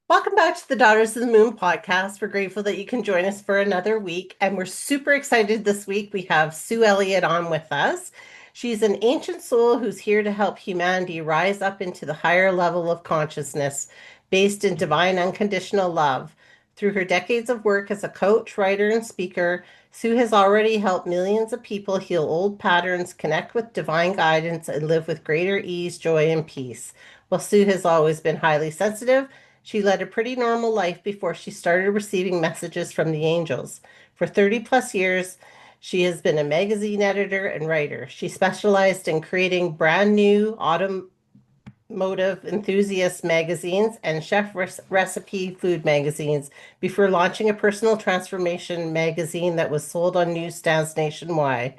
Welcome back to the Daughters of the Moon podcast. We're grateful that you can join us for another week, and we're super excited this week. We have Sue Elliott on with us. She's an ancient soul who's here to help humanity rise up into the higher level of consciousness based in divine unconditional love. Through her decades of work as a coach, writer, and speaker, Sue has already helped millions of people heal old patterns, connect with divine guidance, and live with greater ease, joy, and peace. While Sue has always been highly sensitive, she led a pretty normal life before she started receiving messages from the angels. For 30 plus years, she has been a magazine editor and writer. She specialized in creating brand new automotive enthusiast magazines and chef recipe food magazines before launching a personal transformation magazine that was sold on newsstands nationwide.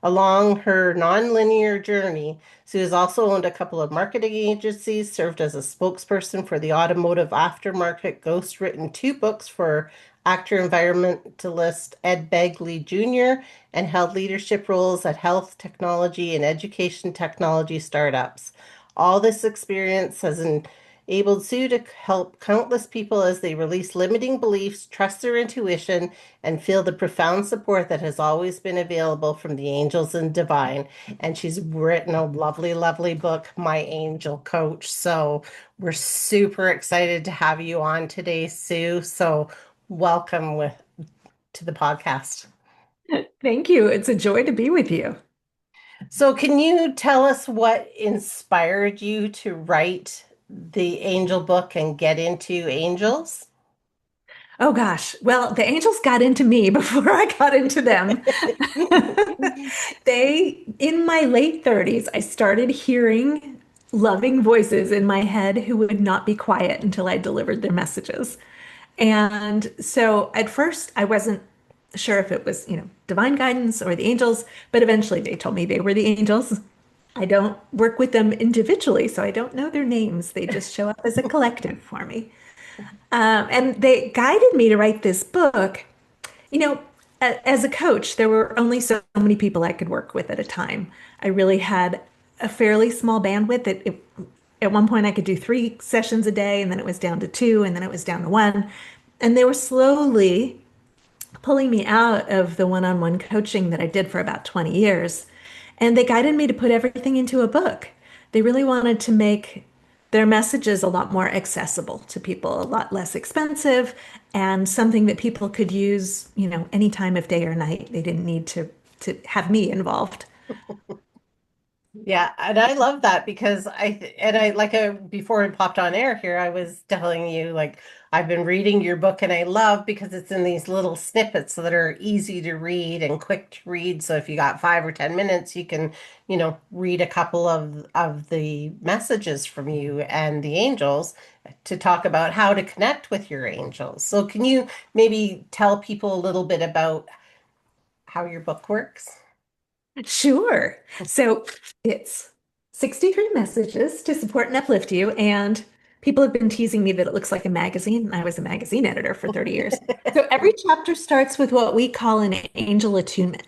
Along her nonlinear journey, Sue has also owned a couple of marketing agencies, served as a spokesperson for the automotive aftermarket, ghostwritten two books for actor environmentalist Ed Begley Jr., and held leadership roles at health technology and education technology startups. All this experience has enabled Sue to help countless people as they release limiting beliefs, trust their intuition, and feel the profound support that has always been available from the angels and divine. And she's written a lovely, lovely book, My Angel Coach. So we're super excited to have you on today, Sue. So welcome to the podcast. Thank you. It's a joy to be with you. So can you tell us what inspired you to write the angel book and get into angels? Oh gosh. Well, the angels got into me before I got into them. In my late 30s, I started hearing loving voices in my head who would not be quiet until I delivered their messages. And so at first, I wasn't sure if it was, divine guidance or the angels, but eventually they told me they were the angels. I don't work with them individually, so I don't know their names. They just show up as a collective for me. And they guided me to write this book. You know, as a coach, there were only so many people I could work with at a time. I really had a fairly small bandwidth. At one point, I could do 3 sessions a day, and then it was down to two, and then it was down to one. And they were slowly pulling me out of the one-on-one coaching that I did for about 20 years. And they guided me to put everything into a book. They really wanted to make their messages a lot more accessible to people, a lot less expensive, and something that people could use, any time of day or night. They didn't need to have me involved. Yeah, and I love that because before it popped on air here, I was telling you like I've been reading your book and I love because it's in these little snippets that are easy to read and quick to read. So if you got 5 or 10 minutes, you can, read a couple of the messages from you and the angels to talk about how to connect with your angels. So can you maybe tell people a little bit about how your book works? Sure. So it's 63 messages to support and uplift you. And people have been teasing me that it looks like a magazine. I was a magazine editor for 30 years. So every chapter starts with what we call an angel attunement.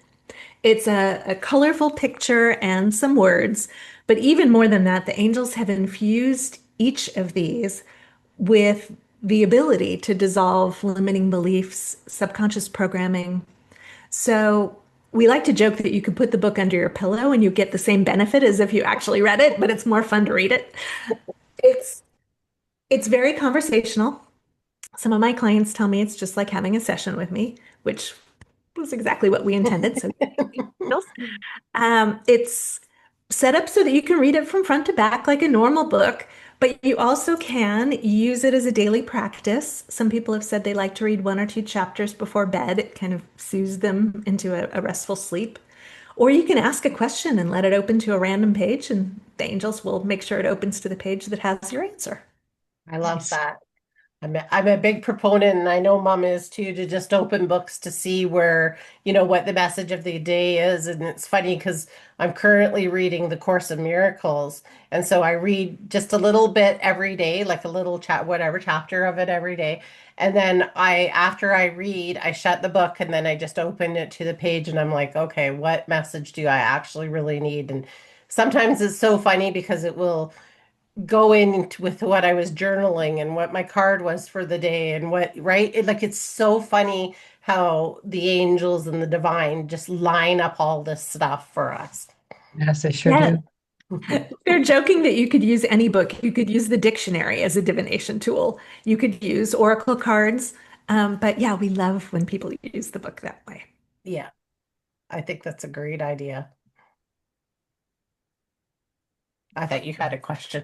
It's a colorful picture and some words, but even more than that, the angels have infused each of these with the ability to dissolve limiting beliefs, subconscious programming. So we like to joke that you could put the book under your pillow and you get the same benefit as if you actually read it, but it's more fun to read it. It's it's very conversational. Some of my clients tell me it's just like having a session with me, which was exactly what we intended. So it's set up so that you can read it from front to back like a normal book, but you also can use it as a daily practice. Some people have said they like to read 1 or 2 chapters before bed. It kind of soothes them into a restful sleep. Or you can ask a question and let it open to a random page, and the angels will make sure it opens to the page that has your answer. I love that. I'm a big proponent, and I know Mom is too, to just open books to see where, what the message of the day is. And it's funny because I'm currently reading The Course of Miracles. And so I read just a little bit every day, like a little chat, whatever chapter of it every day. And then after I read, I shut the book and then I just open it to the page and I'm like, okay, what message do I actually really need? And sometimes it's so funny because it will go with what I was journaling and what my card was for the day and what, right? Like it's so funny how the angels and the divine just line up all this stuff for us. Yes, they sure Yeah. do. They're joking that you could use any book. You could use the dictionary as a divination tool. You could use oracle cards. But yeah, we love when people use the book that way. Yeah, I think that's a great idea. I thought you had a question.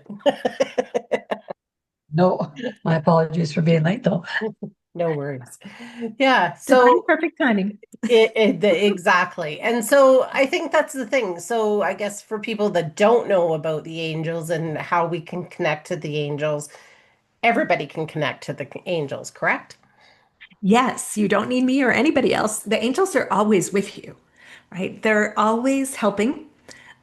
No, my apologies for being late though. No worries. Yeah, Divine so perfect timing. exactly. And so I think that's the thing. So I guess for people that don't know about the angels and how we can connect to the angels, everybody can connect to the angels, correct? Yes, you don't need me or anybody else. The angels are always with you, right? They're always helping.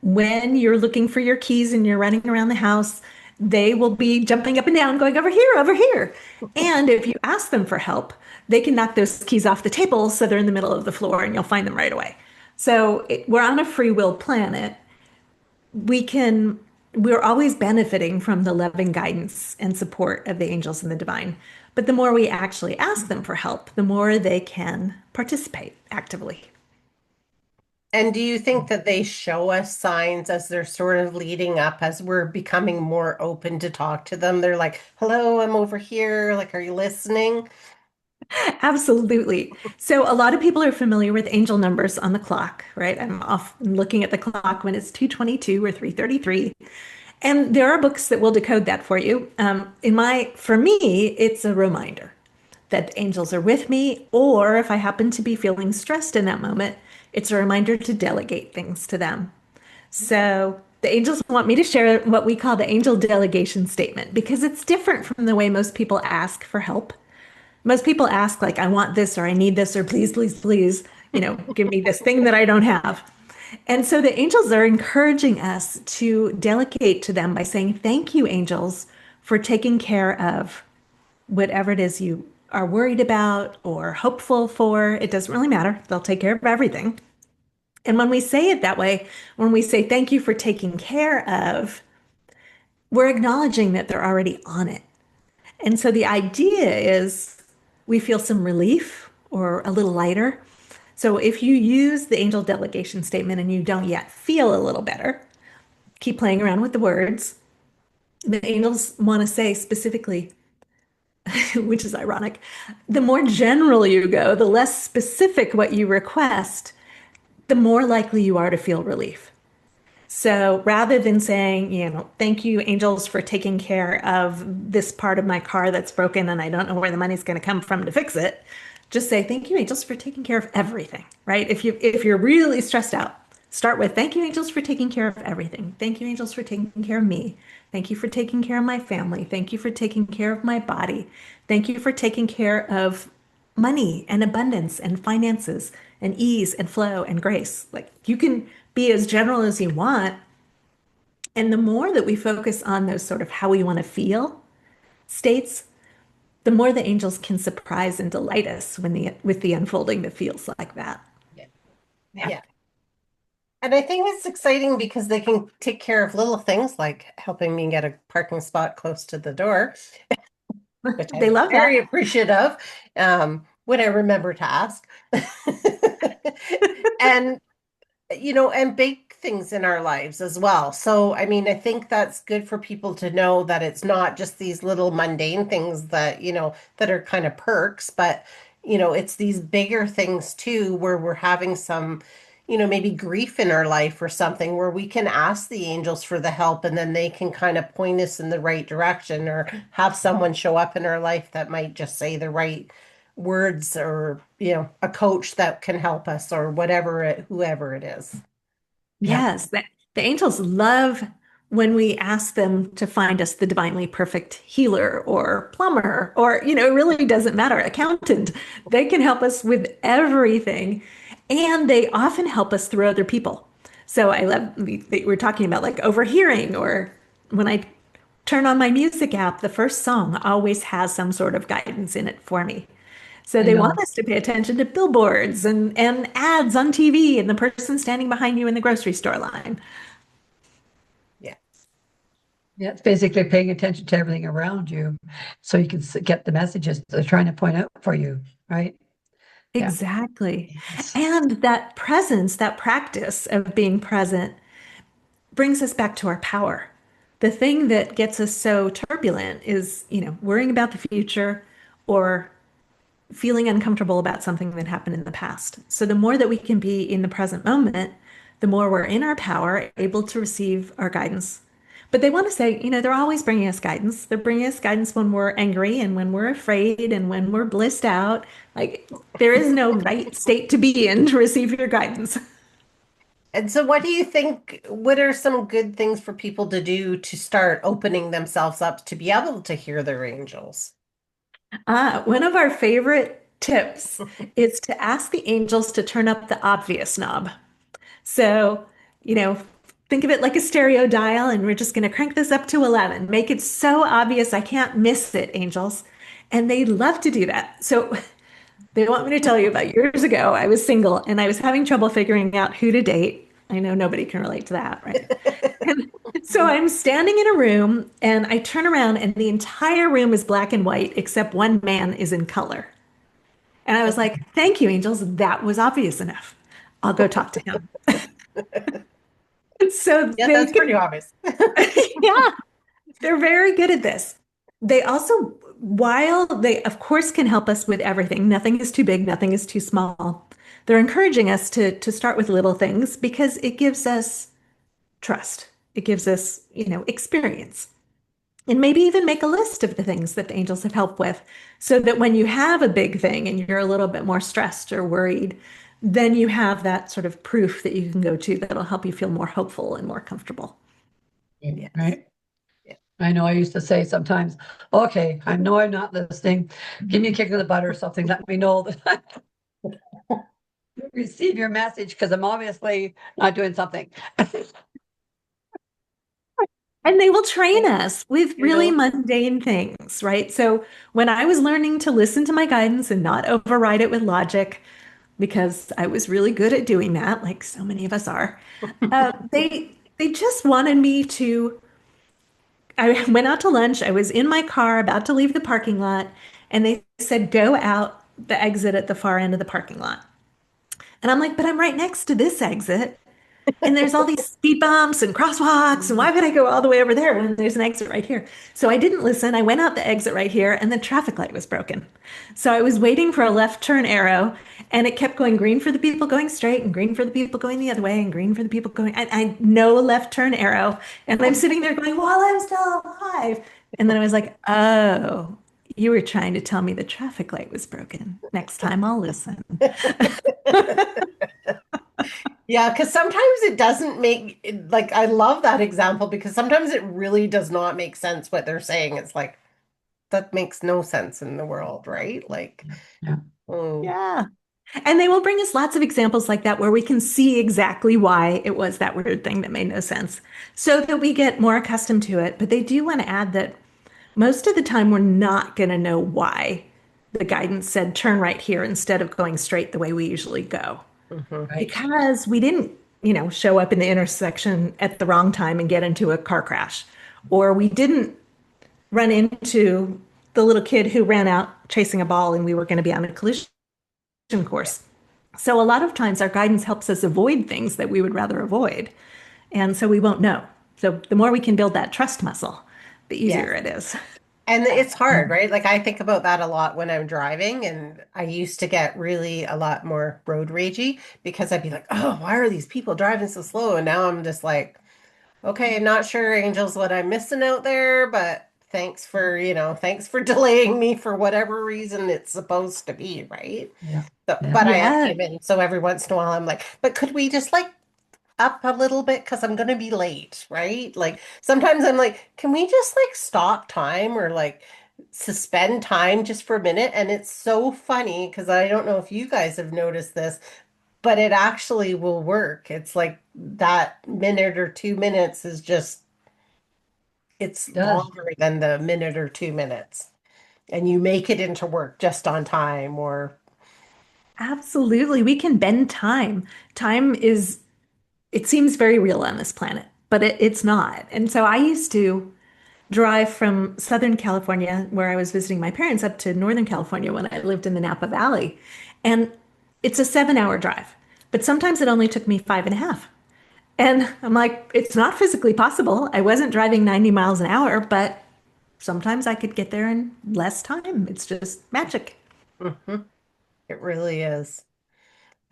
When you're looking for your keys and you're running around the house, they will be jumping up and down, going over here, over here. And if you ask them for help, they can knock those keys off the table so they're in the middle of the floor and you'll find them right away. We're on a free will planet. We can, we're always benefiting from the loving guidance and support of the angels and the divine. But the more we actually ask them for help, the more they can participate actively. And do you think that they show us signs as they're sort of leading up, as we're becoming more open to talk to them? They're like, hello, I'm over here. Like, are you listening? Absolutely. So a lot of people are familiar with angel numbers on the clock, right? I'm off looking at the clock when it's 2:22 or 3:33. And there are books that will decode that for you. For me, it's a reminder that angels are with me, or if I happen to be feeling stressed in that moment, it's a reminder to delegate things to them. So the angels want me to share what we call the angel delegation statement because it's different from the way most people ask for help. Most people ask, like, I want this, or I need this, or please, please, please, give me this thing that I don't have. And so the angels are encouraging us to delegate to them by saying, thank you, angels, for taking care of whatever it is you are worried about or hopeful for. It doesn't really matter. They'll take care of everything. And when we say it that way, when we say thank you for taking care of, we're acknowledging that they're already on it. And so the idea is we feel some relief or a little lighter. So if you use the angel delegation statement and you don't yet feel a little better, keep playing around with the words. The angels want to say specifically, which is ironic, the more general you go, the less specific what you request, the more likely you are to feel relief. So rather than saying, thank you, angels, for taking care of this part of my car that's broken and I don't know where the money's going to come from to fix it, just say, thank you, angels, for taking care of everything, right? If you're really stressed out, start with thank you, angels, for taking care of everything. Thank you, angels, for taking care of me. Thank you for taking care of my family. Thank you for taking care of my body. Thank you for taking care of money and abundance and finances and ease and flow and grace. Like you can be as general as you want. And the more that we focus on those sort of how we want to feel states, the more the angels can surprise and delight us with the unfolding that feels like that. Yeah. Yeah. Yeah. And I think it's exciting because they can take care of little things like helping me get a parking spot close to the door, which They I'm love very that. appreciative when I remember to ask. And and big things in our lives as well. So, I mean, I think that's good for people to know that it's not just these little mundane things that, that are kind of perks, but, it's these bigger things too, where we're having some, maybe grief in our life or something where we can ask the angels for the help and then they can kind of point us in the right direction or have someone show up in our life that might just say the right words or a coach that can help us or whoever it is. Yeah. Yes, the angels love when we ask them to find us the divinely perfect healer or plumber, or, it really doesn't matter, accountant. They can help us with everything. And they often help us through other people. So I love, we're talking about like overhearing, or when I turn on my music app, the first song always has some sort of guidance in it for me. So I they want know. us to pay attention to billboards and ads on TV and the person standing behind you in the grocery store line. Yeah. Yeah, it's basically paying attention to everything around you so you can get the messages they're trying to point out for you, right? Yeah. Exactly. Yes. And that presence, that practice of being present brings us back to our power. The thing that gets us so turbulent is, worrying about the future or feeling uncomfortable about something that happened in the past. So the more that we can be in the present moment, the more we're in our power, able to receive our guidance. But they want to say, they're always bringing us guidance. They're bringing us guidance when we're angry and when we're afraid and when we're blissed out. Like there is no right state to be in to receive your guidance. And so, what do you think? What are some good things for people to do to start opening themselves up to be able to hear their angels? One of our favorite tips is to ask the angels to turn up the obvious knob. So, you know, think of it like a stereo dial, and we're just going to crank this up to 11. Make it so obvious I can't miss it, angels. And they love to do that. So, they want me to tell you about years ago, I was single and I was having trouble figuring out who to date. I know nobody can relate to that, right? And so I'm standing in a room and I turn around and the entire room is black and white except one man is in color. And I was like, thank you, angels. That was obvious enough. I'll go talk to him. So Yeah, they that's pretty can, obvious. yeah, they're very good at this. They also, while they, of course, can help us with everything, nothing is too big, nothing is too small. They're encouraging us to start with little things because it gives us trust. It gives us, experience. And maybe even make a list of the things that the angels have helped with so that when you have a big thing and you're a little bit more stressed or worried, then you have that sort of proof that you can go to that'll help you feel more hopeful and more comfortable. Yes. Right. Yeah. I know I used to say sometimes, okay, I know I'm not listening. Give me a kick in the butt or something. Let me know that I receive your message because I'm obviously not doing something. And they will train us with You really know, mundane things, right? So when I was learning to listen to my guidance and not override it with logic, because I was really good at doing that, like so many of us are, they just wanted me to. I went out to lunch. I was in my car about to leave the parking lot, and they said, go out the exit at the far end of the parking lot. And I'm like, but I'm right next to this exit. And there's all these speed bumps and crosswalks. And why would I go all the way over there when there's an exit right here? So I didn't listen. I went out the exit right here, and the traffic light was broken. So I was waiting for a left turn arrow, and it kept going green for the people going straight, and green for the people going the other way, and green for the people going. I no left turn arrow. And I'm sitting there going, while I'm still alive. And then I was like, oh, you were trying to tell me the traffic light was broken. Next time I'll listen. yeah, because sometimes it doesn't make like I love that example because sometimes it really does not make sense what they're saying. It's like that makes no sense in the world, right? Like, Yeah. oh, Yeah. And they will bring us lots of examples like that where we can see exactly why it was that weird thing that made no sense so that we get more accustomed to it. But they do want to add that most of the time we're not going to know why the guidance said turn right here instead of going straight the way we usually go mhm. Right. because we didn't, show up in the intersection at the wrong time and get into a car crash, or we didn't run into the little kid who ran out chasing a ball and we were going to be on a collision course. So a lot of times our guidance helps us avoid things that we would rather avoid. And so we won't know. So the more we can build that trust muscle, the Yes. easier it is. And it's hard, right? Like I think about that a lot when I'm driving, and I used to get really a lot more road ragey because I'd be like, "Oh, why are these people driving so slow?" And now I'm just like, "Okay, not sure, Angels, what I'm missing out there, but thanks for delaying me for whatever reason it's supposed to be, right?" Yeah. So, Yeah. but I am Yeah, human, so every once in a while I'm like, "But could we just like up a little bit because I'm gonna be late, right?" Like sometimes I'm like, can we just like stop time or like suspend time just for a minute? And it's so funny because I don't know if you guys have noticed this, but it actually will work. It's like that minute or 2 minutes is just it's It does. longer than the minute or 2 minutes. And you make it into work just on time or absolutely. We can bend time. Time is, it seems very real on this planet, but it's not. And so I used to drive from Southern California, where I was visiting my parents, up to Northern California when I lived in the Napa Valley. And it's a 7 hour drive, but sometimes it only took me 5.5. And I'm like, it's not physically possible. I wasn't driving 90 miles an hour, but sometimes I could get there in less time. It's just magic. Hmm. It really is.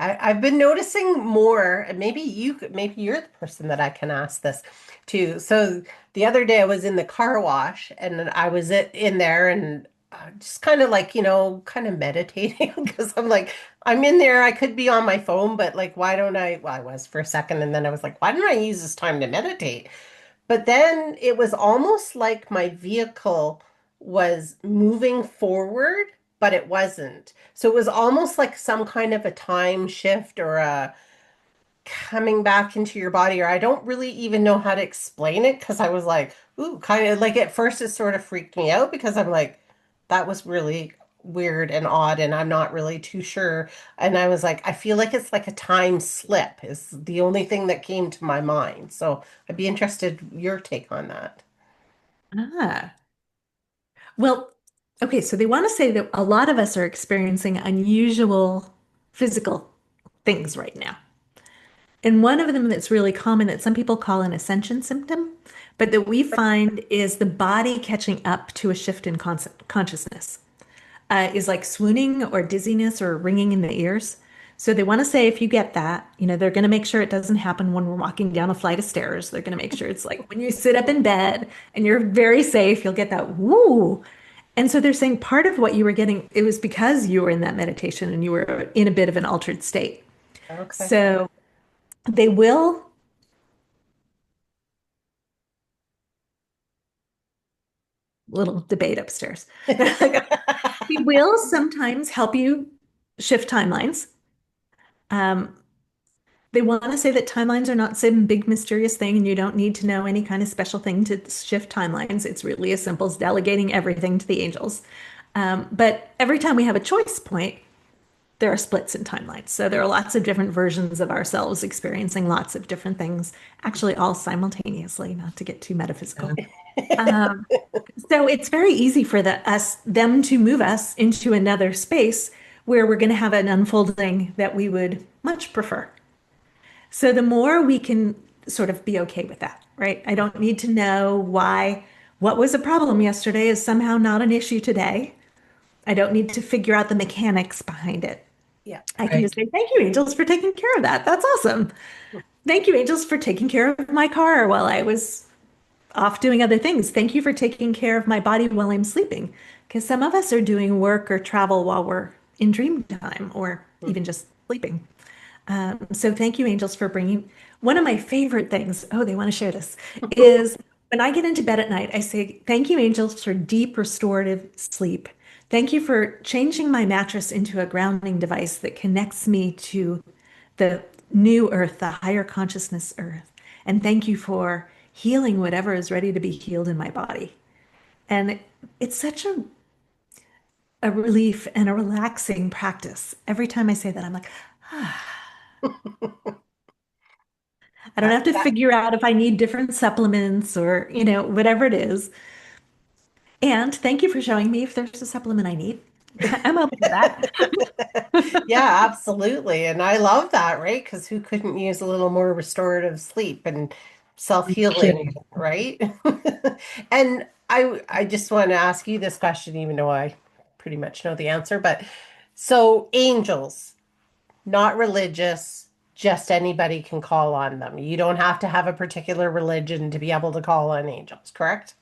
I've been noticing more, and maybe you're the person that I can ask this to. So the other day I was in the car wash and I was in there and just kind of like, kind of meditating because I'm like, I'm in there. I could be on my phone, but like, why don't I? Well, I was for a second, and then I was like, why don't I use this time to meditate? But then it was almost like my vehicle was moving forward, but it wasn't. So it was almost like some kind of a time shift or a coming back into your body, or I don't really even know how to explain it because I was like, ooh, kind of like at first it sort of freaked me out because I'm like, that was really weird and odd, and I'm not really too sure. And I was like, I feel like it's like a time slip is the only thing that came to my mind. So I'd be interested your take on that. Ah, well, okay, so they want to say that a lot of us are experiencing unusual physical things right now. And one of them that's really common that some people call an ascension symptom, but that we find is the body catching up to a shift in consciousness, is like swooning or dizziness or ringing in the ears. So they want to say if you get that, they're going to make sure it doesn't happen when we're walking down a flight of stairs. They're going to make sure it's like when you sit up in bed and you're very safe, you'll get that woo. And so they're saying part of what you were getting, it was because you were in that meditation and you were in a bit of an altered state. Okay. So they will little debate upstairs. We will sometimes help you shift timelines. Um, they want to say that timelines are not some big mysterious thing, and you don't need to know any kind of special thing to shift timelines. It's really as simple as delegating everything to the angels. But every time we have a choice point, there are splits in timelines. So there are lots of different versions of ourselves experiencing lots of different things, actually all simultaneously, not to get too metaphysical. Um, So it's very easy for them to move us into another space where we're going to have an unfolding that we would much prefer. So the more we can sort of be okay with that, right? I don't need to know why what was a problem yesterday is somehow not an issue today. I don't need to figure out the mechanics behind it. Yeah. I can just Right. say, thank you, angels, for taking care of that. That's awesome. Thank you, angels, for taking care of my car while I was off doing other things. Thank you for taking care of my body while I'm sleeping. Because some of us are doing work or travel while we're in dream time or even just sleeping. So thank you, angels, for bringing one of my favorite things. Oh, they want to share this is when I get into bed at night, I say, thank you, angels, for deep restorative sleep. Thank you for changing my mattress into a grounding device that connects me to the new earth, the higher consciousness earth. And thank you for healing whatever is ready to be healed in my body. And it's such a relief and a relaxing practice. Every time I say that, I'm like, I don't That, have to that, figure out if I need different supplements or, whatever it is. And thank you for showing me if there's a supplement I need. I'm open to that. yeah, absolutely. And I love that, right? Because who couldn't use a little more restorative sleep and No self-healing, kidding. right? And I just want to ask you this question, even though I pretty much know the answer, but so angels, not religious, just anybody can call on them. You don't have to have a particular religion to be able to call on angels, correct?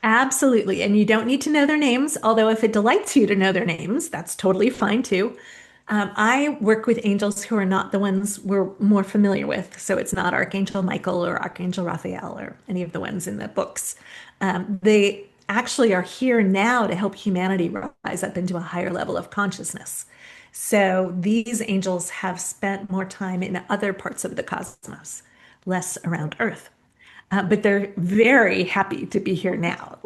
Absolutely. And you don't need to know their names, although if it delights you to know their names, that's totally fine too. I work with angels who are not the ones we're more familiar with. So it's not Archangel Michael or Archangel Raphael or any of the ones in the books. They actually are here now to help humanity rise up into a higher level of consciousness. So these angels have spent more time in other parts of the cosmos, less around Earth. But they're very happy to be here now.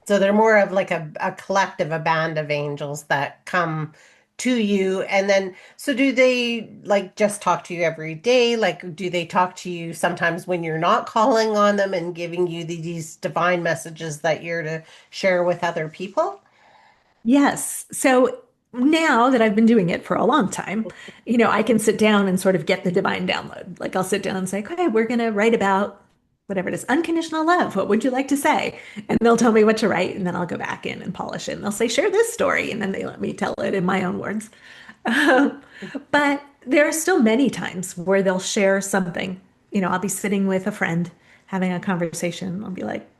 So they're more of like a collective, a band of angels that come to you. And then, so do they like just talk to you every day? Like, do they talk to you sometimes when you're not calling on them and giving you these divine messages that you're to share with other people? Yes. So now that I've been doing it for a long time, I can sit down and sort of get the divine download. Like I'll sit down and say, okay, we're going to write about whatever it is, unconditional love. What would you like to say? And they'll tell me what to write, and then I'll go back in and polish it. And they'll say, share this story. And then they let me tell it in my own words. Um, but there are still many times where they'll share something. I'll be sitting with a friend having a conversation. I'll be like,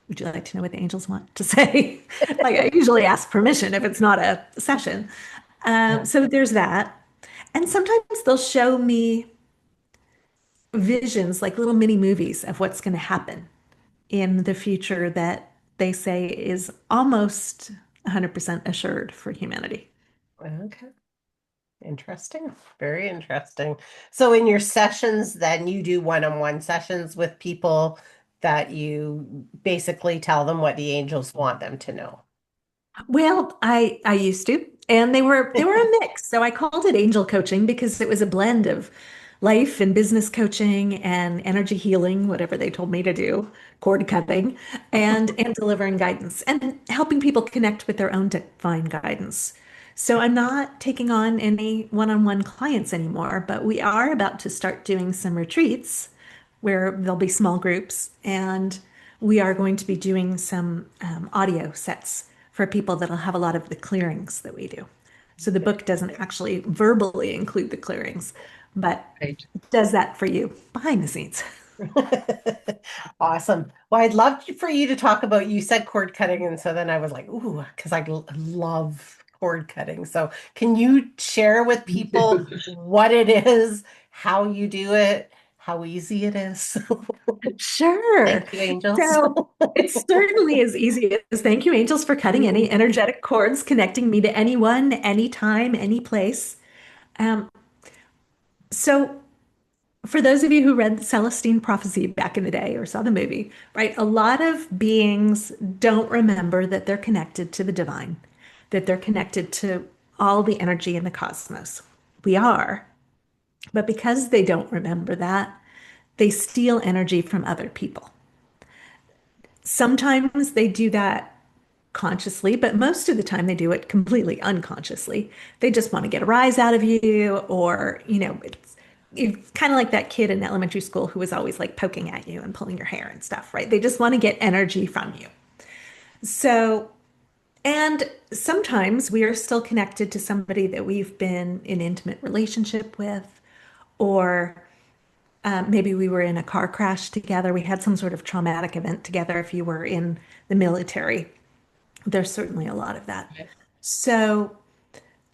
would you like to know what the angels want to say? Like I usually ask permission if it's not a session. Yeah. So there's that. And sometimes they'll show me visions, like little mini movies of what's going to happen in the future that they say is almost 100% assured for humanity. Okay. Interesting. Very interesting. So in your sessions, then you do one-on-one sessions with people that you basically tell them what the angels want them to know. Well, I used to, and they were a mix. So I called it angel coaching because it was a blend of life and business coaching and energy healing, whatever they told me to do, cord cutting, and delivering guidance and helping people connect with their own divine guidance. So I'm not taking on any one-on-one clients anymore, but we are about to start doing some retreats where there'll be small groups, and we are going to be doing some audio sets for people that'll have a lot of the clearings that we do. So the book doesn't actually verbally include the clearings, but Right. does that for you behind the scenes. Awesome. Well, I'd love for you to talk about, you said cord cutting, and so then I was like, ooh, because love cord cutting. So can you share with people what it is, how you do it, how easy it is? Sure. Thank you, angels. So it certainly is easy as thank you, angels, for cutting any energetic cords connecting me to anyone, anytime, any place. Um, so for those of you who read Celestine Prophecy back in the day or saw the movie, right, a lot of beings don't remember that they're connected to the divine, that they're connected to all the energy in the cosmos. We are, but because they don't remember that, they steal energy from other people. Sometimes they do that consciously, but most of the time they do it completely unconsciously. They just want to get a rise out of you, or, it's kind of like that kid in elementary school who was always like poking at you and pulling your hair and stuff, right? They just want to get energy from you. So, and sometimes we are still connected to somebody that we've been in intimate relationship with, or maybe we were in a car crash together. We had some sort of traumatic event together. If you were in the military, there's certainly a lot of that. So,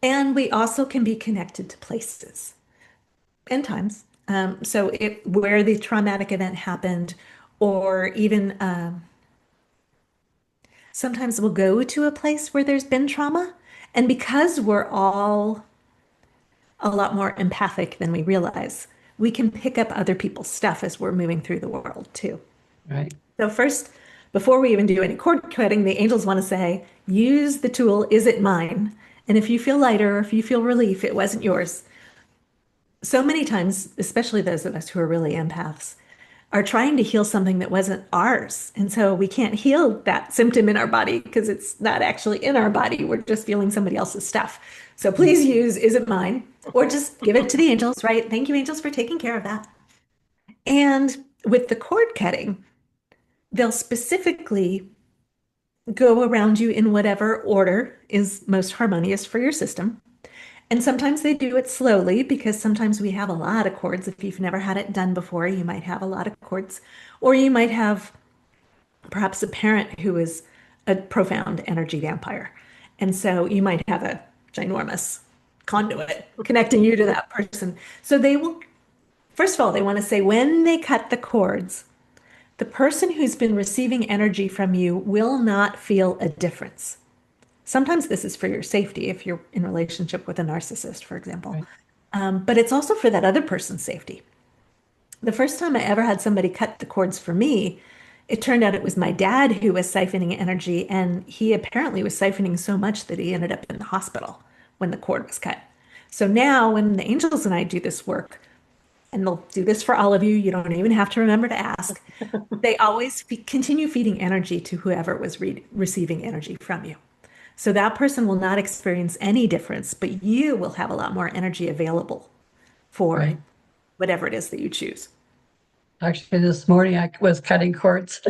and we also can be connected to places and times. So, if where the traumatic event happened, or even sometimes we'll go to a place where there's been trauma. And because we're all a lot more empathic than we realize, we can pick up other people's stuff as we're moving through the world too. Right. So first, before we even do any cord cutting, the angels want to say, use the tool, is it mine? And if you feel lighter, if you feel relief, it wasn't yours. So many times, especially those of us who are really empaths, are trying to heal something that wasn't ours. And so we can't heal that symptom in our body because it's not actually in our body. We're just feeling somebody else's stuff. So please use, is it mine? Or just give it to the angels, right? Thank you, angels, for taking care of that. And with the cord cutting, they'll specifically go around you in whatever order is most harmonious for your system. And sometimes they do it slowly because sometimes we have a lot of cords. If you've never had it done before, you might have a lot of cords, or you might have perhaps a parent who is a profound energy vampire. And so you might have a ginormous conduit connecting you to that person. So they will, first of all, they want to say when they cut the cords, the person who's been receiving energy from you will not feel a difference. Sometimes this is for your safety if you're in relationship with a narcissist, for example. Right. But it's also for that other person's safety. The first time I ever had somebody cut the cords for me, it turned out it was my dad who was siphoning energy, and he apparently was siphoning so much that he ended up in the hospital when the cord was cut. So now when the angels and I do this work, and they'll do this for all of you, you don't even have to remember to ask. They always continue feeding energy to whoever was receiving energy from you. So that person will not experience any difference, but you will have a lot more energy available for right. whatever it is that you choose. Actually, this morning I was cutting cords.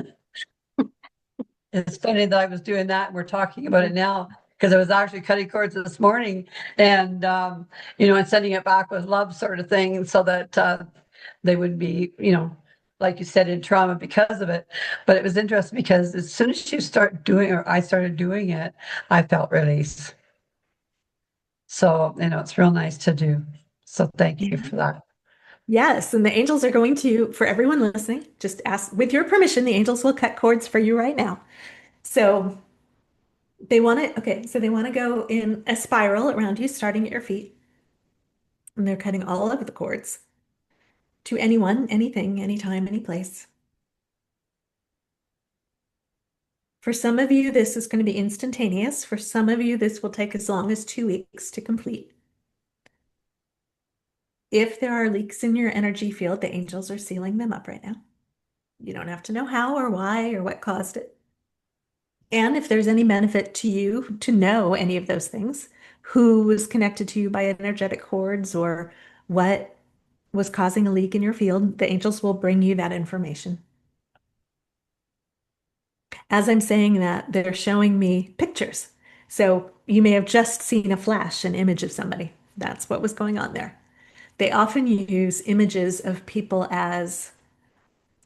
It's funny that I was doing that. And we're talking about it now because I was actually cutting cords this morning and, and sending it back with love sort of thing so that they would be, like you said, in trauma because of it. But it was interesting because as soon as you start doing, or I started doing it, I felt release. So, it's real nice to do. So thank you for that. Yes, and the angels are going to, for everyone listening, just ask, with your permission, the angels will cut cords for you right now. So they want to go in a spiral around you, starting at your feet. And they're cutting all of the cords to anyone, anything, anytime, any place. For some of you, this is going to be instantaneous. For some of you, this will take as long as 2 weeks to complete. If there are leaks in your energy field, the angels are sealing them up right now. You don't have to know how or why or what caused it. And if there's any benefit to you to know any of those things, who was connected to you by energetic cords or what was causing a leak in your field, the angels will bring you that information. As I'm saying that, they're showing me pictures. So you may have just seen a flash, an image of somebody. That's what was going on there. They often use images of people as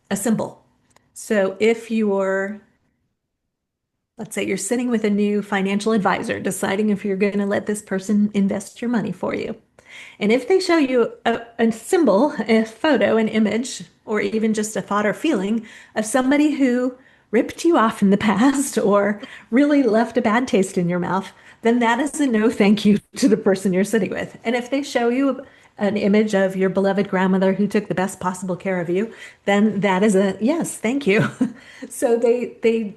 a symbol. So if you're, let's say you're sitting with a new financial advisor, deciding if you're going to let this person invest your money for you. And if they show you a symbol, a photo, an image, or even just a thought or feeling of somebody who ripped you off in the past or really left a bad taste in your mouth, then that is a no thank you to the person you're sitting with. And if they show you an image of your beloved grandmother who took the best possible care of you, then that is a yes, thank you. So they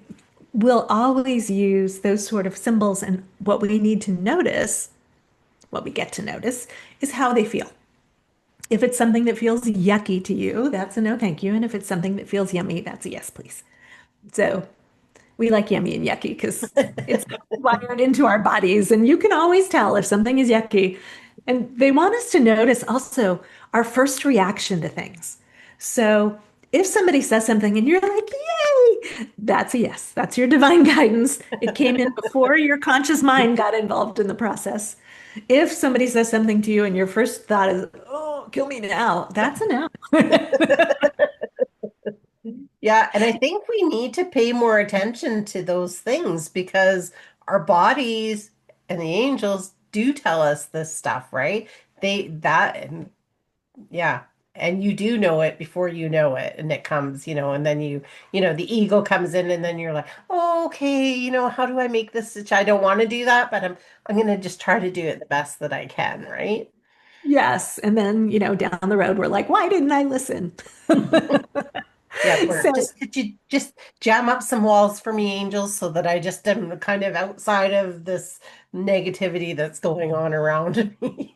will always use those sort of symbols, and what we need to notice, what we get to notice, is how they feel. If it's something that feels yucky to you, that's a no thank you. And if it's something that feels yummy, that's a yes, please. So we like yummy and yucky because it's wired into our bodies. And you can always tell if something is yucky. And they want us to notice also our first reaction to things. So if somebody says something and you're like, yay, that's a yes. That's your divine guidance. It came in before your conscious mind got involved in the process. If somebody says something to you and your first thought is, oh, kill me now, that's a no. Yeah, and I think we need to pay more attention to those things because our bodies and the angels do tell us this stuff, right? And yeah, and you do know it before you know it, and it comes, and then the ego comes in, and then you're like, oh, okay, how do I make this? I don't want to do that, but I'm gonna just try to do it the best that I can, right? Yes. And then, down the road, we're like, why didn't I listen? Yeah, or So, could you just jam up some walls for me, angels, so that I just am kind of outside of this negativity that's going on around me.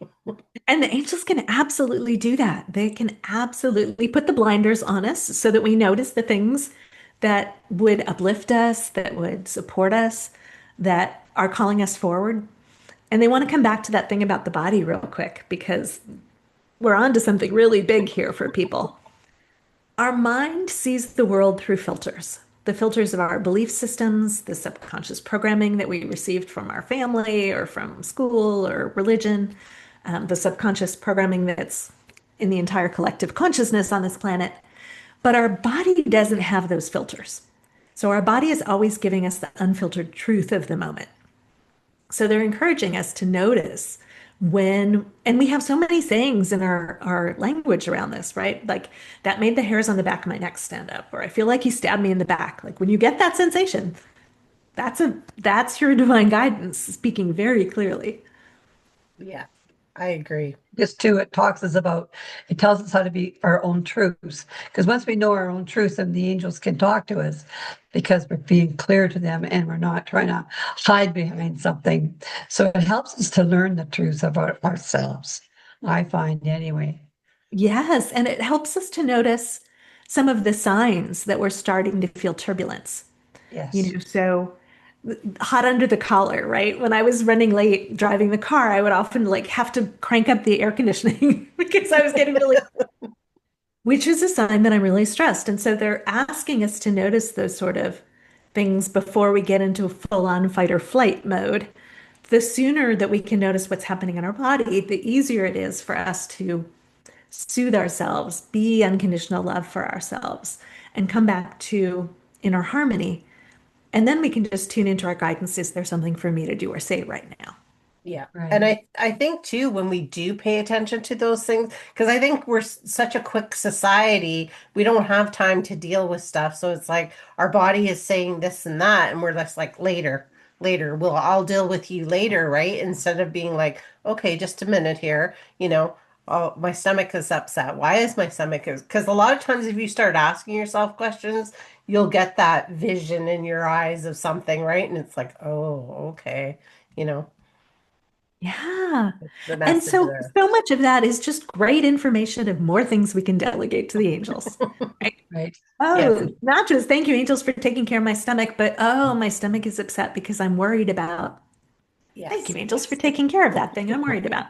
and the angels can absolutely do that. They can absolutely put the blinders on us so that we notice the things that would uplift us, that would support us, that are calling us forward. And they want to come back to that thing about the body real quick because we're on to something really big here for people. Our mind sees the world through filters, the filters of our belief systems, the subconscious programming that we received from our family or from school or religion, the subconscious programming that's in the entire collective consciousness on this planet. But our body doesn't have those filters. So our body is always giving us the unfiltered truth of the moment. So they're encouraging us to notice when, and we have so many sayings in our language around this, right? Like that made the hairs on the back of my neck stand up, or I feel like he stabbed me in the back. Like when you get that sensation, that's your divine guidance speaking very clearly. Yeah. I agree. This too, it talks us about, it tells us how to be our own truths. Because once we know our own truths, then the angels can talk to us because we're being clear to them and we're not trying to hide behind something. So it helps us to learn the truths about ourselves, I find anyway. Yes, and it helps us to notice some of the signs that we're starting to feel turbulence. Yes. So hot under the collar, right? When I was running late driving the car, I would often like have to crank up the air conditioning because I was getting really, which is a sign that I'm really stressed. And so they're asking us to notice those sort of things before we get into a full-on fight or flight mode. The sooner that we can notice what's happening in our body, the easier it is for us to soothe ourselves, be unconditional love for ourselves, and come back to inner harmony. And then we can just tune into our guidance. Is there something for me to do or say right now? Yeah. And Right. I think too, when we do pay attention to those things, because I think we're such a quick society, we don't have time to deal with stuff. So it's like our body is saying this and that, and we're just like, later, later. Well, I'll deal with you later, right? Instead of being like, okay, just a minute here, oh, my stomach is upset. Why is my stomach is? Because a lot of times if you start asking yourself questions, you'll get that vision in your eyes of something, right? And it's like, oh, okay, you know. Yeah. The And message so, there. so much of that is just great information of more things we can delegate to the angels. Right? Right. Yes, Oh, not just thank you, angels, for taking care of my stomach, but oh, my stomach is upset because I'm worried about. Thank you, yes. angels, for taking care of that thing I'm worried about.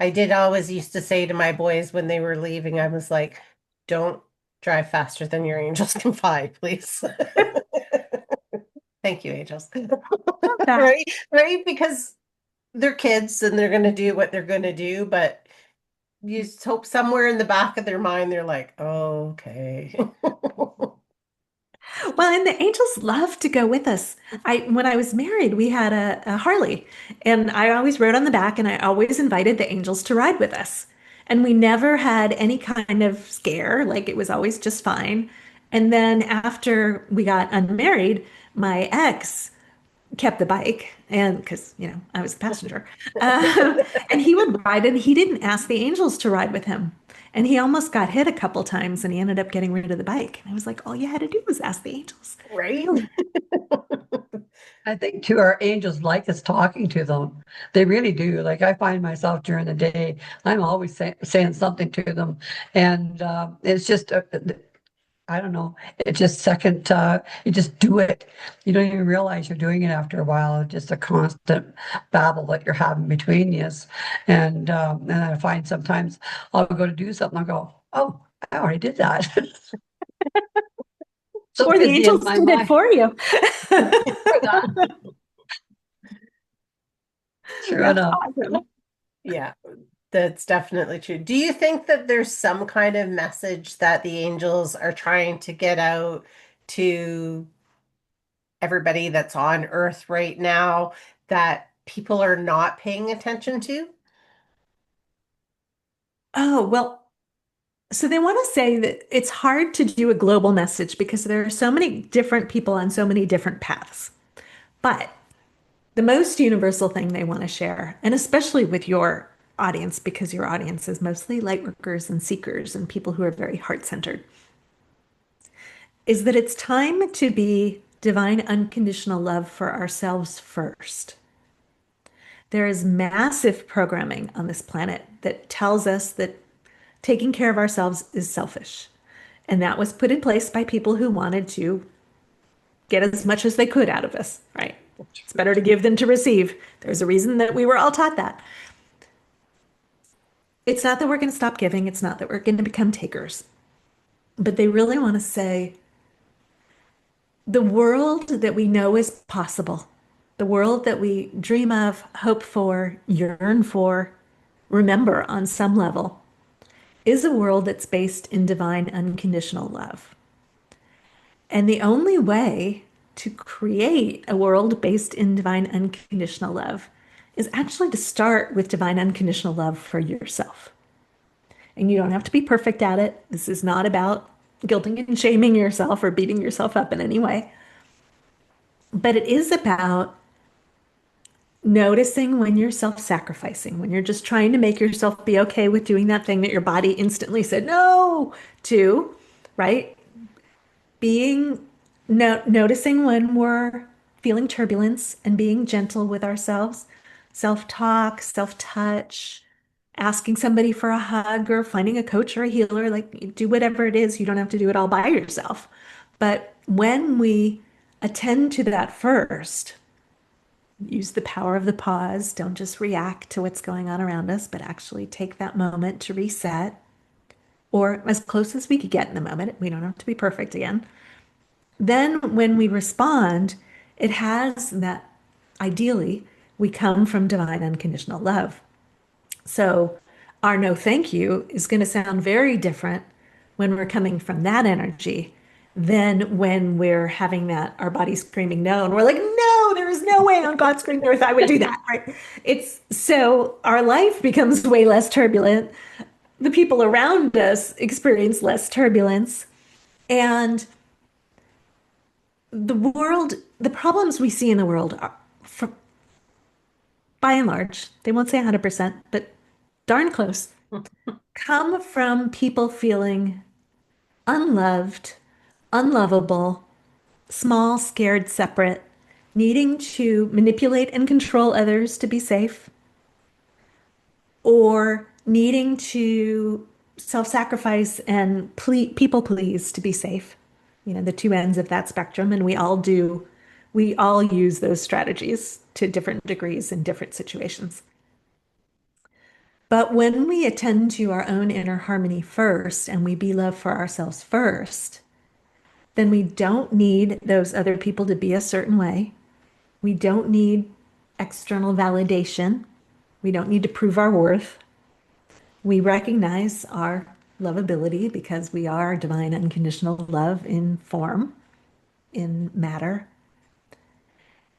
I did always used to say to my boys when they were leaving, I was like, don't drive faster than your angels can fly, please. Thank you, angels. Love that. Right? Right? Because they're kids and they're going to do what they're going to do, but you just hope somewhere in the back of their mind, they're like, oh, okay. Well, and the angels love to go with us. When I was married, we had a Harley, and I always rode on the back, and I always invited the angels to ride with us. And we never had any kind of scare, like it was always just fine. And then after we got unmarried, my ex kept the bike, and because, I was the passenger. And he would ride, and he didn't ask the angels to ride with him. And he almost got hit a couple times, and he ended up getting rid of the bike. And I was like, all you had to do was ask the angels. Right? Really? I think too, our angels like us talking to them. They really do. Like I find myself during the day, I'm always saying something to them, and it's just, I don't know, it's just second. You just do it. You don't even realize you're doing it after a while. It's just a constant babble that you're having between you, and I find sometimes I'll go to do something, I'll go, oh, I already did that. So Or the busy in angels my did it mind for you. for that. True That's enough. awesome. Yeah, that's definitely true. Do you think that there's some kind of message that the angels are trying to get out to everybody that's on Earth right now that people are not paying attention to? Oh, well, so they want to say that it's hard to do a global message because there are so many different people on so many different paths. But the most universal thing they want to share, and especially with your audience, because your audience is mostly light workers and seekers and people who are very heart-centered, is that it's time to be divine unconditional love for ourselves first. There is massive programming on this planet that tells us that taking care of ourselves is selfish. And that was put in place by people who wanted to get as much as they could out of us, right? It's better to give than to receive. There's a reason that we were all taught that. It's not that we're going to stop giving, it's not that we're going to become takers, but they really want to say the world that we know is possible, the world that we dream of, hope for, yearn for, remember on some level, is a world that's based in divine unconditional love. And the only way to create a world based in divine unconditional love is actually to start with divine unconditional love for yourself. And you don't have to be perfect at it. This is not about guilting and shaming yourself or beating yourself up in any way. But it is about Noticing when you're self-sacrificing, when you're just trying to make yourself be okay with doing that thing that your body instantly said no to, right? Being no noticing when we're feeling turbulence and being gentle with ourselves, self-talk, self-touch, asking somebody for a hug or finding a coach or a healer, like do whatever it is. You don't have to do it all by yourself. But when we attend to that first, use the power of the pause. Don't just react to what's going on around us, but actually take that moment to reset, or as close as we could get in the moment. We don't have to be perfect again. Then, when we respond, it has that ideally, we come from divine unconditional love. So, our no thank you is going to sound very different when we're coming from that energy than when we're having that our body screaming no and we're like, no, there is no way on God's green earth I would do that, right? It's so our life becomes way less turbulent. The people around us experience less turbulence, and the world, the problems we see in the world are, for, by and large, they won't say 100%, but darn close, come from people feeling unloved, unlovable, small, scared, separate, needing to manipulate and control others to be safe, or needing to self-sacrifice and people please to be safe. You know, the two ends of that spectrum, and we all use those strategies to different degrees in different situations. But when we attend to our own inner harmony first and we be love for ourselves first, then we don't need those other people to be a certain way. We don't need external validation. We don't need to prove our worth. We recognize our lovability because we are divine unconditional love in form, in matter.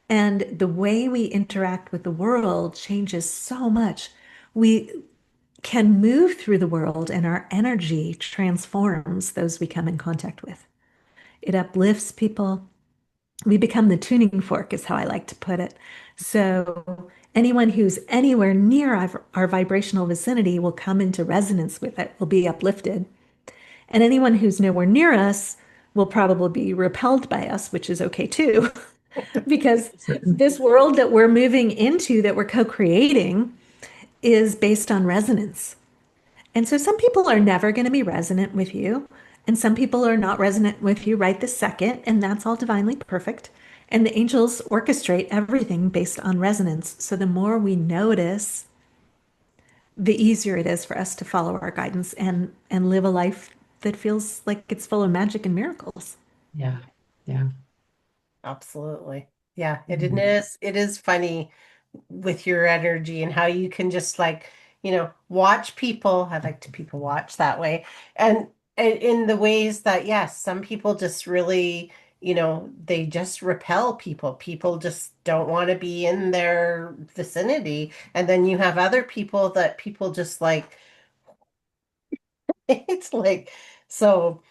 And the way we interact with the world changes so much. We can move through the world and our energy transforms those we come in contact with. It uplifts people. We become the tuning fork, is how I like to put it. So anyone who's anywhere near our vibrational vicinity will come into resonance with it, will be uplifted. And anyone who's nowhere near us will probably be repelled by us, which is okay too, because this world that we're moving into, that we're co-creating, is based on resonance. And so some people are never going to be resonant with you, and some people are not resonant with you right this second, and that's all divinely perfect. And the angels orchestrate everything based on resonance. So the more we notice, the easier it is for us to follow our guidance and live a life that feels like it's full of magic and miracles. Yeah. Yeah. Absolutely. Yeah, Mhm. it is funny with your energy and how you can just like, watch people. I like to people watch that way. And in the ways that, yes, some people just really, they just repel people. People just don't want to be in their vicinity. And then you have other people that people just like, it's like, so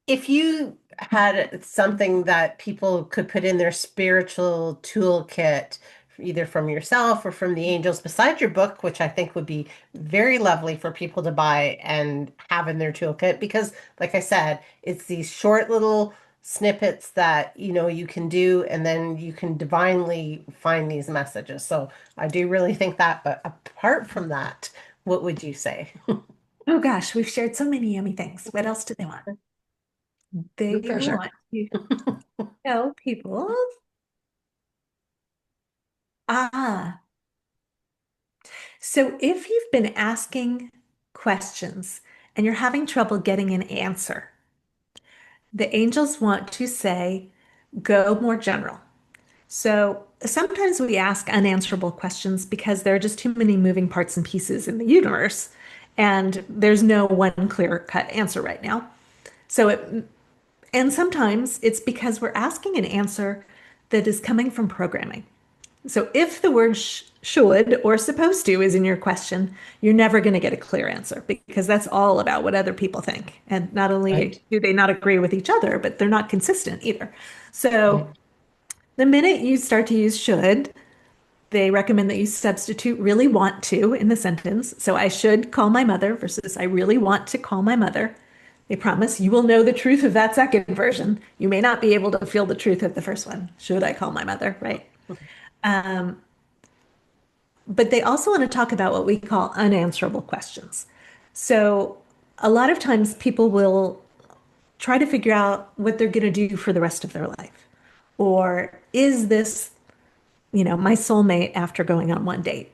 if you had something that people could put in their spiritual toolkit, either from yourself or from the angels, besides your book, which I think would be very lovely for people to buy and have in their toolkit, because, like I said, it's these short little snippets that, you can do, and then you can divinely find these messages. So I do really think that, but apart from that, what would you say? Oh gosh, we've shared so many yummy things. What else do they want? No They pressure. want to tell people, ah, so if you've been asking questions and you're having trouble getting an answer, the angels want to say, go more general. So sometimes we ask unanswerable questions because there are just too many moving parts and pieces in the universe, and there's no one clear-cut answer right now. So and sometimes it's because we're asking an answer that is coming from programming. So if the word should or supposed to is in your question, you're never going to get a clear answer because that's all about what other people think. And not only Right. do they not agree with each other, but they're not consistent either. So Right. the minute you start to use should, They recommend that you substitute really want to in the sentence. So I should call my mother versus I really want to call my mother. They promise you will know the truth of that second version. You may not be able to feel the truth of the first one. Should I call my mother? Right. Um, but they also want to talk about what we call unanswerable questions. So a lot of times people will try to figure out what they're going to do for the rest of their life. Or is this, my soulmate after going on one date?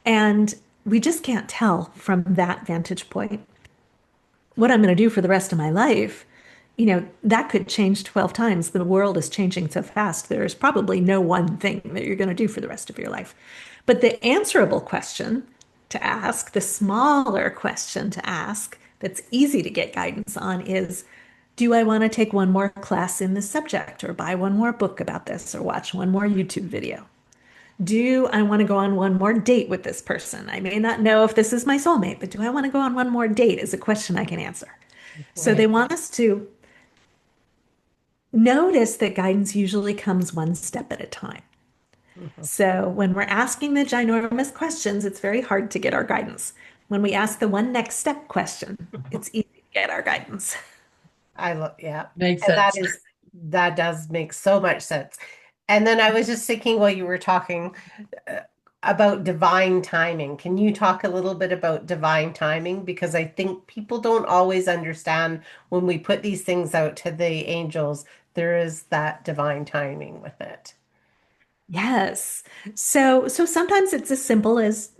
And we just can't tell from that vantage point what I'm going to do for the rest of my life. That could change 12 times. The world is changing so fast. There's probably no one thing that you're going to do for the rest of your life. But the answerable question to ask, the smaller question to ask, that's easy to get guidance on is, do I want to take one more class in this subject or buy one more book about this or watch one more YouTube video? Do I want to go on one more date with this person? I may not know if this is my soulmate, but do I want to go on one more date is a question I can answer. So they Right. want us to notice that guidance usually comes one step at a time. Mhm. So when we're asking the ginormous questions, it's very hard to get our guidance. When we ask the one next step question, it's easy to get our guidance. I love, yeah. Makes And sense. that does make so much sense. And then I was just thinking while you were talking uh, about divine timing. Can you talk a little bit about divine timing? Because I think people don't always understand when we put these things out to the angels, there is that divine timing with it. Yes. So sometimes it's as simple as,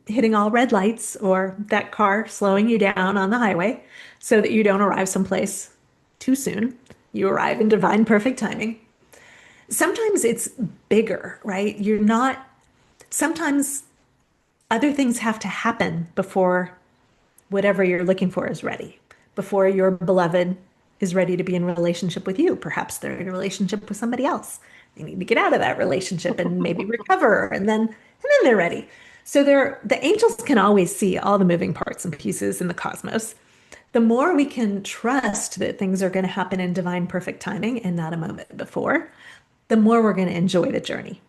hitting all red lights or that car slowing you down on the highway so that you don't arrive someplace too soon. You arrive in divine perfect timing. Sometimes it's bigger, right? Sometimes other things have to happen before whatever you're looking for is ready, before your beloved is ready to be in relationship with you. Perhaps they're in a relationship with somebody else. They need to get out of that relationship and maybe recover, and then they're ready. So the angels can always see all the moving parts and pieces in the cosmos. The more we can trust that things are going to happen in divine perfect timing and not a moment before, the more we're going to enjoy the journey.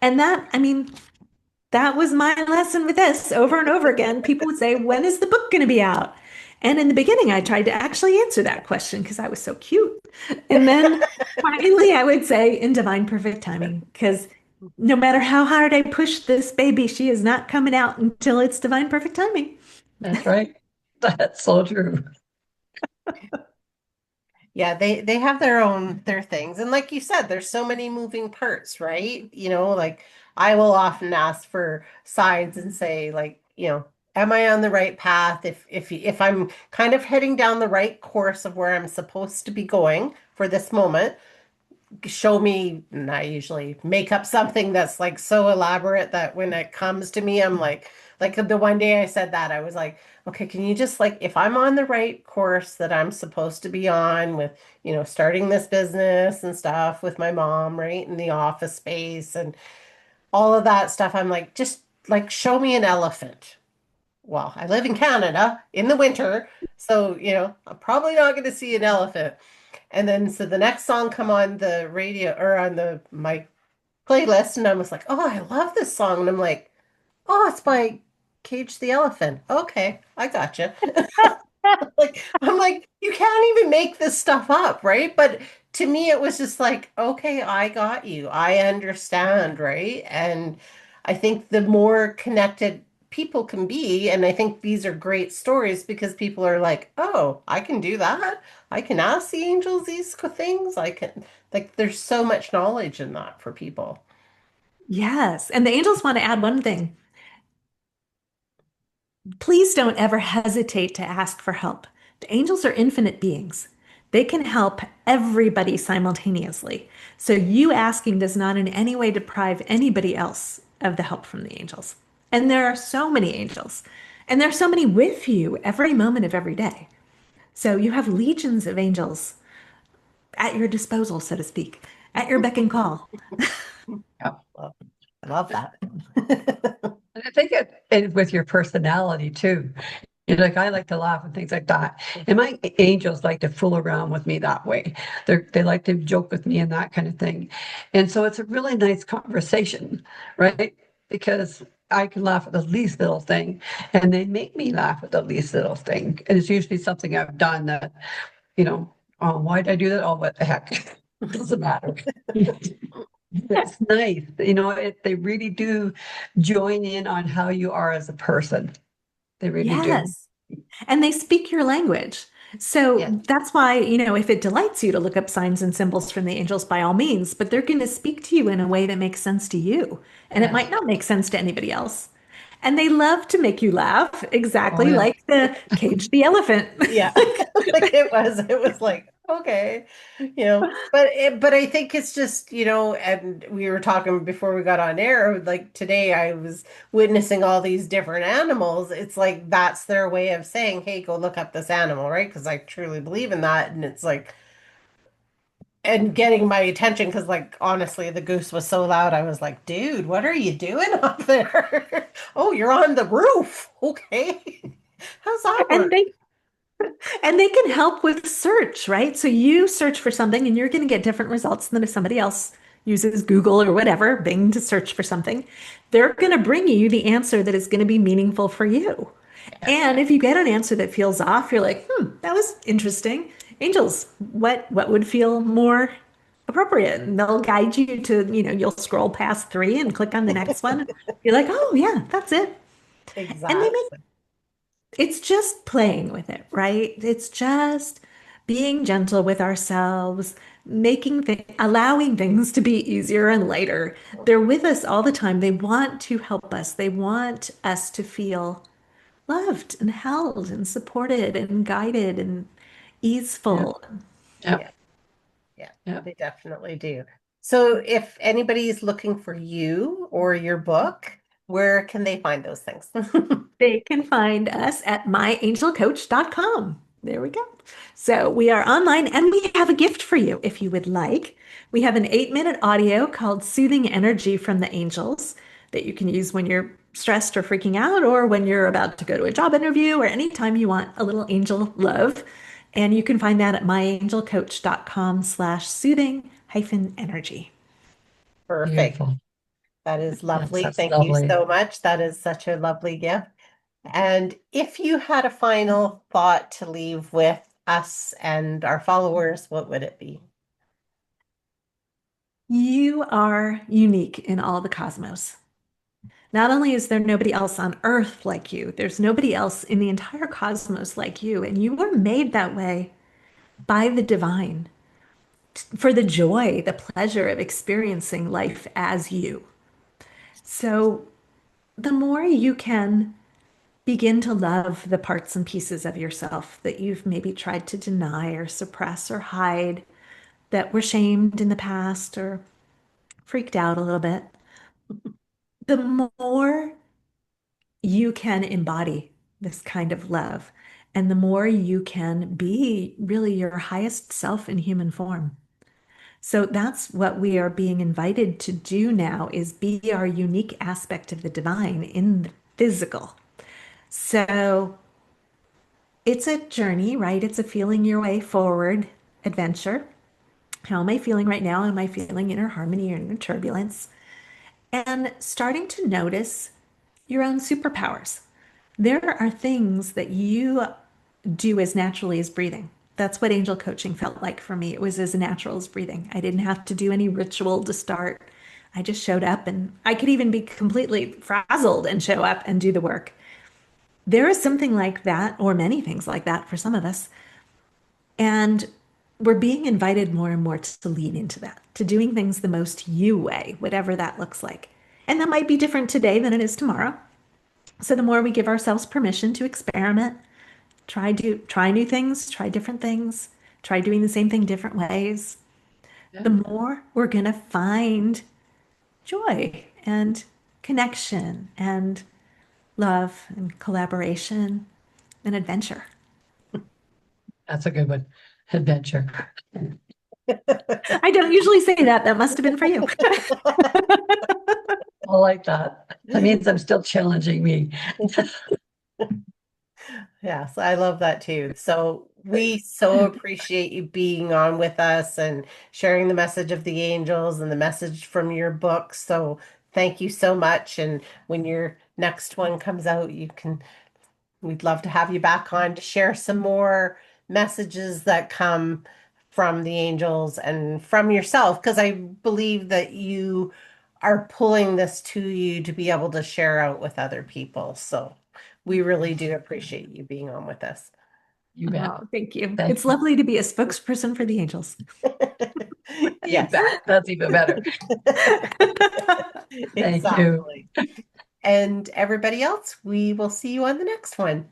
And that was my lesson with this over and over again. People would say, when is the book going to be out? And in the beginning, I tried to actually answer that question because I was so cute. And then finally, I would say, in divine perfect timing, because no matter how hard I push this baby, she is not coming out until it's divine perfect timing. That's right. That's so true. Yeah, they have their things. And like you said, there's so many moving parts, right? Like I will often ask for signs and say like, am I on the right path? If I'm kind of heading down the right course of where I'm supposed to be going for this moment, show me, and I usually make up something that's like so elaborate that when it comes to me, I'm like the one day I said that, I was like, okay, can you just like, if I'm on the right course that I'm supposed to be on with, starting this business and stuff with my mom, right, in the office space and all of that stuff, I'm like, just like, show me an elephant. Well, I live in Canada in the winter, so, I'm probably not going to see an elephant. And then so the next song come on the radio or on the my playlist, and I was like, oh, I love this song. And I'm like, oh, it's by Cage the Elephant. Okay, I gotcha. Like I'm like, you can't even make this stuff up, right? But to me, it was just like, okay, I got you. I understand, right? And I think the more connected people can be, and I think these are great stories because people are like, oh, I can do that. I can ask the angels these things. I can, like, there's so much knowledge in that for people. Yes. And the angels want to add one thing. Please don't ever hesitate to ask for help. The angels are infinite beings. They can help everybody simultaneously. So you asking does not in any way deprive anybody else of the help from the angels. And there are so many angels, and there are so many with you every moment of every day. So you have legions of angels at your disposal, so to speak, at your beck and call. Yeah. Love, love that. And I think it with your personality too. Like I like to laugh and things like that. And my angels like to fool around with me that way. They like to joke with me and that kind of thing. And so it's a really nice conversation, right? Because I can laugh at the least little thing and they make me laugh at the least little thing. And it's usually something I've done that, you know, oh, why did I do that? Oh, what the heck? Doesn't matter. It's nice. They really do join in on how you are as a person. They really do. Yes. And they speak your language. So Yeah. that's why, if it delights you to look up signs and symbols from the angels, by all means, but they're going to speak to you in a way that makes sense to you. And it Yes. might not make sense to anybody else. And they love to make you laugh, Oh, exactly yeah. like the cage the elephant. Yeah. Like it was like, okay, but I think it's just, and we were talking before we got on air, like today I was witnessing all these different animals. It's like that's their way of saying, hey, go look up this animal, right? Because I truly believe in that. And it's like, and getting my attention because like honestly the goose was so loud I was like, dude, what are you doing up there? Oh, you're on the roof. Okay. How's that And work? they can help with search, right? So you search for something and you're going to get different results than if somebody else uses Google or whatever, Bing to search for something. They're going to bring you the answer that is going to be meaningful for you. And if you get an answer that feels off, you're like, that was interesting. Angels, what would feel more appropriate? And they'll guide you to, you'll scroll past three and click on the next one. You're like, oh yeah, that's it. And they make Exactly. it's just playing with it, right? It's just being gentle with ourselves, allowing things to be easier and lighter. They're with us all the time. They want to help us. They want us to feel loved and held and supported and guided and Yeah. easeful. Yeah. Yeah. Yeah, Yeah. they definitely do. So if anybody's looking for you or your book, where can they find those things? They can find us at myangelcoach.com. There we go. So we are online and we have a gift for you if you would like. We have an 8-minute audio called Soothing Energy from the Angels that you can use when you're stressed or freaking out or when you're about to go to a job interview or anytime you want a little angel love. And you can find that at myangelcoach.com/soothing hyphen energy. Perfect. Beautiful. That is Yes, lovely. that's Thank you lovely. so much. That is such a lovely gift. And if you had a final thought to leave with us and our followers, what would it be? You are unique in all the cosmos. Not only is there nobody else on earth like you, there's nobody else in the entire cosmos like you, and you were made that way by the divine for the joy, the pleasure of experiencing life as you. So the more you can begin to love the parts and pieces of yourself that you've maybe tried to deny or suppress or hide, that were shamed in the past or freaked out a little bit, the more you can embody this kind of love. And the more you can be really your highest self in human form. So that's what we are being invited to do now is be our unique aspect of the divine in the physical. So it's a journey, right? It's a feeling your way forward adventure. How am I feeling right now? Am I feeling inner harmony or inner turbulence? And starting to notice your own superpowers. There are things that you do as naturally as breathing. That's what angel coaching felt like for me. It was as natural as breathing. I didn't have to do any ritual to start. I just showed up and I could even be completely frazzled and show up and do the work. There is something like that, or many things like that for some of us. And we're being invited more and more to lean into that, to doing things the most you way, whatever that looks like. And that might be different today than it is tomorrow. So the more we give ourselves permission to experiment, try new things, try different things, try doing the same thing different ways, the Yeah. more we're going to find joy and connection and love and collaboration and adventure. That's a good one. Adventure. I don't usually say that. That must have been for you. I like that. That means I'm still challenging me. Yes, I love that too. So we so appreciate you being on with us and sharing the message of the angels and the message from your book. So thank you so much. And when your next one comes out, we'd love to have you back on to share some more messages that come from the angels and from yourself, because I believe that you are pulling this to you to be able to share out with other people. So we really do appreciate you being on with us. You bet. Oh, thank you. Thank It's you. lovely to be a spokesperson for the angels. You Yes, bet. That's even better. Thank you. exactly. And everybody else, we will see you on the next one.